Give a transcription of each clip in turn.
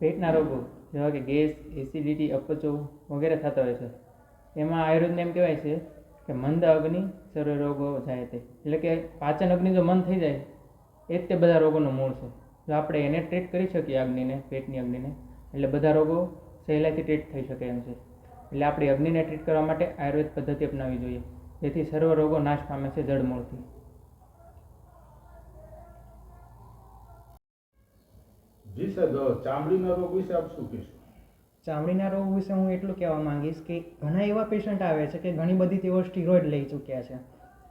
પેટના રોગો જેવા કે ગેસ, એસિડિટી, અપચો વગેરે થતા હોય છે. એમાં આયુર્વેદને એમ કહેવાય છે કે મંદ અગ્નિ સર્વ રોગો જાય તે, એટલે કે પાચન અગ્નિ જો મંદ થઈ જાય એ જ તે બધા રોગોનું મૂળ છે. જો આપણે એને ટ્રીટ કરી શકીએ અગ્નિને, પેટની અગ્નિને, એટલે બધા રોગો સહેલાઈથી ટ્રીટ થઈ શકે એમ છે. એટલે આપણે અગ્નિને ટ્રીટ કરવા માટે આયુર્વેદ પદ્ધતિ અપનાવવી જોઈએ, જેથી સર્વ રોગો નાશ પામે છે જડમૂળથી. જી સાહેબ, ચામડીના રોગ વિશે આપ શું કહેશો? ચામડીના રોગ વિશે હું એટલું કહેવા માંગીશ કે ઘણા એવા પેશન્ટ આવે છે કે ઘણી બધી તેઓ સ્ટીરોઇડ લઈ ચૂક્યા છે,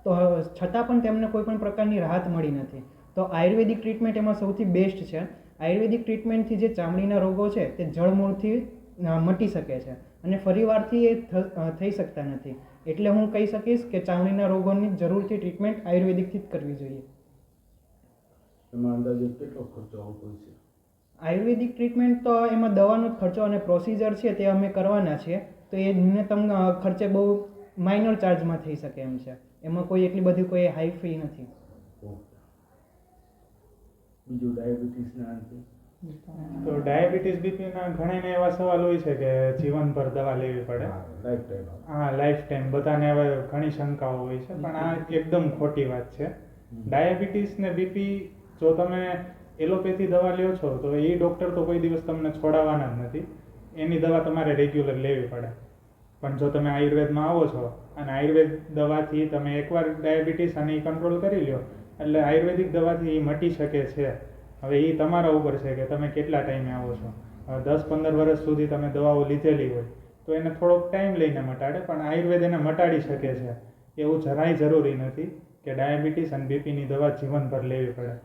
તો છતાં પણ તેમને કોઈ પણ પ્રકારની રાહત મળી નથી. તો આયુર્વેદિક ટ્રીટમેન્ટ એમાં સૌથી બેસ્ટ છે. આયુર્વેદિક ટ્રીટમેન્ટથી જે ચામડીના રોગો છે તે જળમૂળથી મટી શકે છે અને ફરીવારથી એ થઈ શકતા નથી. એટલે હું કહી શકીશ કે ચામડીના રોગોની જરૂરથી ટ્રીટમેન્ટ આયુર્વેદિકથી જ કરવી જોઈએ. એમાં અંદાજે કેટલો ખર્ચો આવતો હોય છે? આયુર્વેદિક ટ્રીટમેન્ટ તો એમાં દવાનો જ ખર્ચો અને પ્રોસિજર છે તે અમે કરવાના છીએ, તો એ ન્યૂનતમ ખર્ચે બહુ માઇનર ચાર્જમાં થઈ શકે એમ છે. એમાં કોઈ એટલી બધી કોઈ હાઈ ફી નથી. બીજું ડાયાબિટીસના અંતે? તો ડાયાબિટીસ બીપીના ઘણાને એવા સવાલ હોય છે કે જીવનભર દવા લેવી પડે. Life time? હા, લાઈફ ટાઈમ. બધાને હવે ઘણી શંકાઓ હોય છે, પણ આ એકદમ ખોટી વાત છે. ડાયાબિટીસ ને બીપી જો તમે એલોપેથી દવા લ્યો છો તો એ ડૉક્ટર તો કોઈ દિવસ તમને છોડાવવાના જ નથી. એની દવા તમારે રેગ્યુલર લેવી પડે. પણ જો તમે આયુર્વેદમાં આવો છો અને આયુર્વેદ દવાથી તમે એકવાર ડાયાબિટીસ અને એ કંટ્રોલ કરી લ્યો એટલે આયુર્વેદિક દવાથી એ મટી શકે છે. હવે એ તમારા ઉપર છે કે તમે કેટલા ટાઈમે આવો છો. 10-15 વર્ષ સુધી તમે દવાઓ લીધેલી હોય તો એને થોડોક ટાઈમ લઈને મટાડે, પણ આયુર્વેદ એને મટાડી શકે છે. એવું જરાય જરૂરી નથી કે ડાયાબિટીસ અને બીપીની દવા જીવનભર લેવી પડે.